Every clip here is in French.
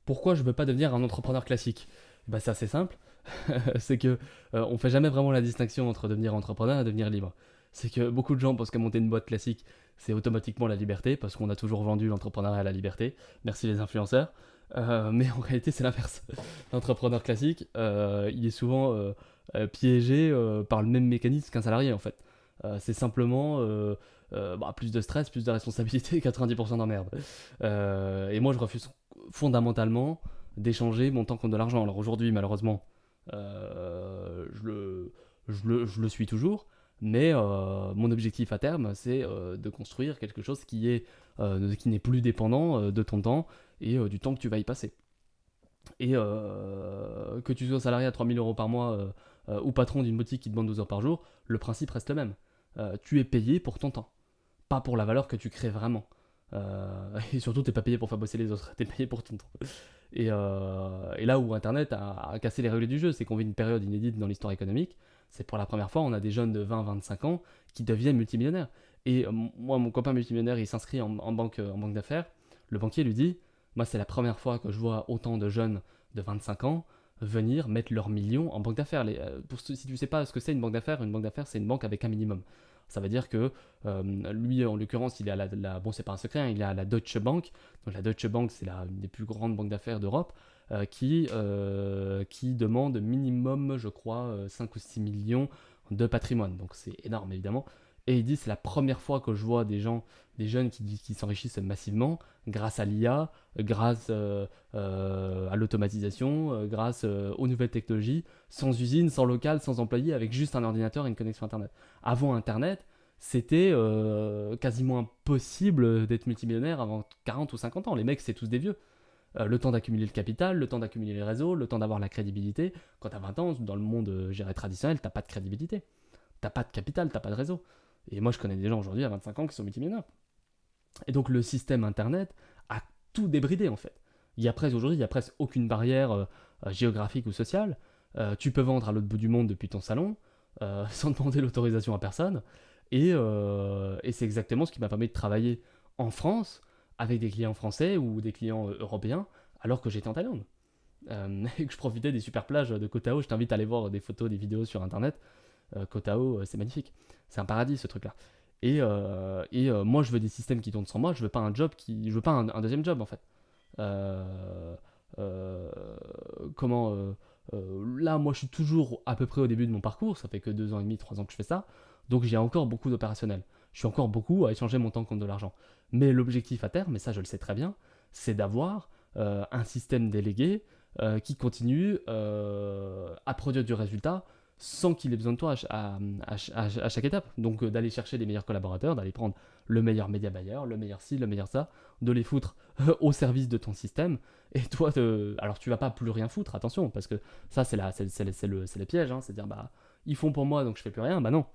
Pourquoi je veux pas devenir un entrepreneur classique? Bah, c'est assez simple. C'est que on fait jamais vraiment la distinction entre devenir entrepreneur et devenir libre. C'est que beaucoup de gens pensent que monter une boîte classique, c'est automatiquement la liberté, parce qu'on a toujours vendu l'entrepreneuriat à la liberté. Merci les influenceurs. Mais en réalité, c'est l'inverse. L'entrepreneur classique, il est souvent piégé par le même mécanisme qu'un salarié, en fait. C'est simplement plus de stress, plus de responsabilité, 90% d'emmerde. Et moi, je refuse fondamentalement d'échanger mon temps contre de l'argent. Alors aujourd'hui, malheureusement, je le suis toujours, mais mon objectif à terme, c'est de construire quelque chose qui n'est plus dépendant de ton temps et du temps que tu vas y passer. Et que tu sois salarié à 3 000 € par mois ou patron d'une boutique qui te demande 12 heures par jour, le principe reste le même. Tu es payé pour ton temps, pas pour la valeur que tu crées vraiment. Et surtout, t'es pas payé pour faire bosser les autres, t'es payé pour ton temps. Et là où Internet a cassé les règles du jeu, c'est qu'on vit une période inédite dans l'histoire économique. C'est pour la première fois, on a des jeunes de 20-25 ans qui deviennent multimillionnaires. Et moi, mon copain multimillionnaire, il s'inscrit en banque d'affaires. Le banquier lui dit, moi, c'est la première fois que je vois autant de jeunes de 25 ans venir mettre leurs millions en banque d'affaires. Si tu sais pas ce que c'est une banque d'affaires, c'est une banque avec un minimum. Ça veut dire que lui, en l'occurrence, il est à bon, c'est pas un secret, hein, il est à la Deutsche Bank. Donc la Deutsche Bank, c'est une des plus grandes banques d'affaires d'Europe, qui demande minimum, je crois, 5 ou 6 millions de patrimoine. Donc c'est énorme, évidemment. Et il dit, c'est la première fois que je vois des jeunes qui s'enrichissent massivement grâce à l'IA, grâce à l'automatisation, grâce aux nouvelles technologies, sans usine, sans local, sans employé, avec juste un ordinateur et une connexion Internet. Avant Internet, c'était quasiment impossible d'être multimillionnaire avant 40 ou 50 ans. Les mecs, c'est tous des vieux. Le temps d'accumuler le capital, le temps d'accumuler les réseaux, le temps d'avoir la crédibilité. Quand t'as 20 ans, dans le monde traditionnel, t'as pas de crédibilité. T'as pas de capital, t'as pas de réseau. Et moi, je connais des gens aujourd'hui à 25 ans qui sont multimillionnaires. Et donc, le système Internet a tout débridé, en fait. Aujourd'hui, il y a presque aucune barrière géographique ou sociale. Tu peux vendre à l'autre bout du monde depuis ton salon, sans demander l'autorisation à personne. Et c'est exactement ce qui m'a permis de travailler en France avec des clients français ou des clients européens alors que j'étais en Thaïlande. Et que je profitais des super plages de Koh Tao. Je t'invite à aller voir des photos, des vidéos sur internet. Koh Tao, c'est magnifique. C'est un paradis ce truc-là. Moi, je veux des systèmes qui tournent sans moi. Je veux pas un deuxième job en fait. Euh, euh, comment Là, moi, je suis toujours à peu près au début de mon parcours. Ça fait que 2 ans et demi, 3 ans que je fais ça. Donc, j'ai encore beaucoup d'opérationnel. Je suis encore beaucoup à échanger mon temps contre de l'argent. Mais l'objectif à terme, et ça, je le sais très bien, c'est d'avoir un système délégué qui continue à produire du résultat sans qu'il ait besoin de toi à chaque étape. Donc d'aller chercher les meilleurs collaborateurs, d'aller prendre le meilleur média buyer, le meilleur ci, le meilleur ça, de les foutre au service de ton système. Et toi, alors tu vas pas plus rien foutre, attention, parce que ça c'est le piège, hein, c'est dire bah ils font pour moi donc je fais plus rien, bah non.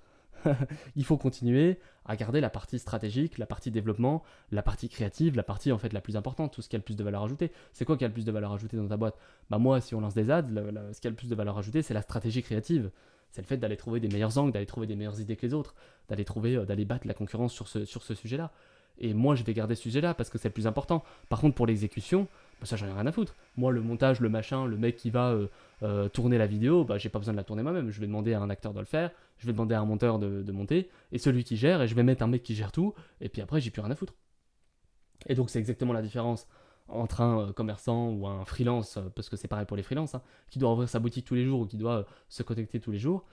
Il faut continuer à garder la partie stratégique, la partie développement, la partie créative, la partie en fait la plus importante, tout ce qui a le plus de valeur ajoutée. C'est quoi qui a le plus de valeur ajoutée dans ta boîte? Bah moi, si on lance des ads, ce qui a le plus de valeur ajoutée, c'est la stratégie créative. C'est le fait d'aller trouver des meilleurs angles, d'aller trouver des meilleures idées que les autres, d'aller battre la concurrence sur ce sujet-là. Et moi, je vais garder ce sujet-là parce que c'est le plus important. Par contre, pour l'exécution, bah ça, j'en ai rien à foutre. Moi, le montage, le machin, le mec qui va tourner la vidéo, bah, j'ai pas besoin de la tourner moi-même. Je vais demander à un acteur de le faire, je vais demander à un monteur de monter, et celui qui gère, et je vais mettre un mec qui gère tout, et puis après, j'ai plus rien à foutre. Et donc, c'est exactement la différence entre un commerçant ou un freelance, parce que c'est pareil pour les freelances, hein, qui doit ouvrir sa boutique tous les jours ou qui doit se connecter tous les jours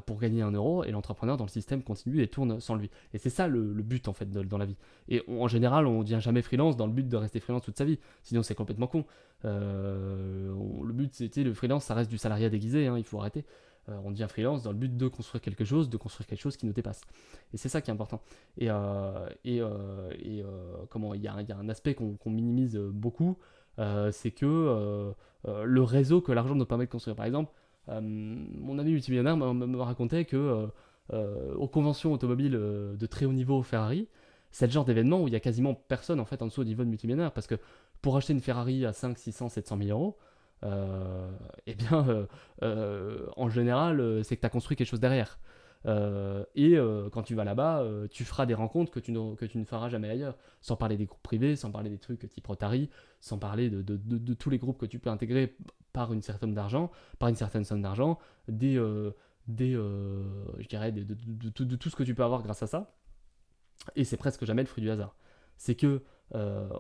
pour gagner 1 euro, et l'entrepreneur dans le système continue et tourne sans lui. Et c'est ça le but en fait dans la vie. Et en général, on ne devient jamais freelance dans le but de rester freelance toute sa vie, sinon c'est complètement con. Le but, c'était le freelance, ça reste du salariat déguisé, hein, il faut arrêter. On devient freelance dans le but de construire quelque chose qui nous dépasse. Et c'est ça qui est important. Comment il y a un aspect qu'on minimise beaucoup, c'est que le réseau que l'argent nous permet de construire. Par exemple, mon ami multimillionnaire me racontait que aux conventions automobiles de très haut niveau Ferrari, c'est le genre d'événement où il y a quasiment personne en fait en dessous au niveau de multimillionnaire parce que pour acheter une Ferrari à 5, 600, 700 000 euros, eh bien, en général, c'est que tu as construit quelque chose derrière. Quand tu vas là-bas, tu feras des rencontres que tu ne feras jamais ailleurs. Sans parler des groupes privés, sans parler des trucs type Rotary, sans parler de tous les groupes que tu peux intégrer par une certaine somme d'argent, des, je dirais, de tout ce que tu peux avoir grâce à ça. Et c'est presque jamais le fruit du hasard. C'est que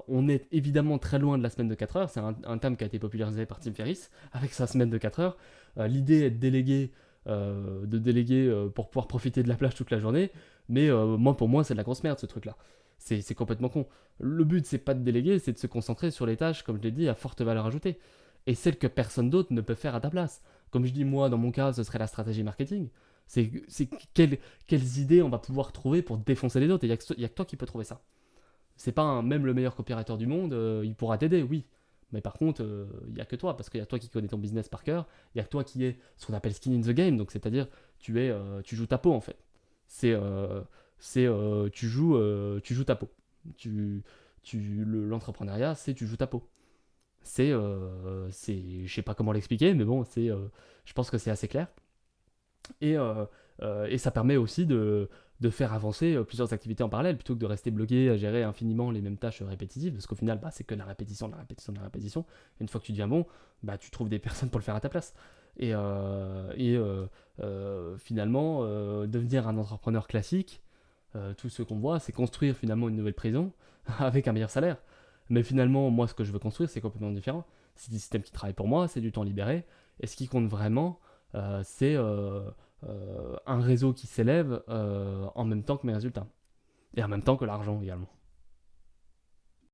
on est évidemment très loin de la semaine de 4 heures. C'est un terme qui a été popularisé par Tim Ferriss avec sa semaine de 4 heures. L'idée est de déléguer pour pouvoir profiter de la plage toute la journée. Mais pour moi, c'est de la grosse merde ce truc-là. C'est complètement con. Le but, c'est pas de déléguer, c'est de se concentrer sur les tâches, comme je l'ai dit, à forte valeur ajoutée. Et celles que personne d'autre ne peut faire à ta place. Comme je dis, moi, dans mon cas, ce serait la stratégie marketing. C'est quelles idées on va pouvoir trouver pour défoncer les autres. Et il n'y a que toi qui peux trouver ça. C'est pas même le meilleur coopérateur du monde, il pourra t'aider, oui. Mais par contre, il n'y a que toi, parce qu'il y a toi qui connais ton business par cœur, il y a que toi qui est ce qu'on appelle skin in the game, donc c'est-à-dire tu joues ta peau en fait. C'est, euh, tu joues ta peau. L'entrepreneuriat, c'est tu joues ta peau. Je sais pas comment l'expliquer, mais bon, je pense que c'est assez clair. Et ça permet aussi de faire avancer plusieurs activités en parallèle plutôt que de rester bloqué à gérer infiniment les mêmes tâches répétitives parce qu'au final c'est que de la répétition, de la répétition, de la répétition. Et une fois que tu deviens bon, tu trouves des personnes pour le faire à ta place. Finalement, devenir un entrepreneur classique, tout ce qu'on voit, c'est construire finalement une nouvelle prison avec un meilleur salaire. Mais finalement, moi, ce que je veux construire, c'est complètement différent. C'est des systèmes qui travaillent pour moi, c'est du temps libéré. Et ce qui compte vraiment, c'est un réseau qui s'élève en même temps que mes résultats. Et en même temps que l'argent également.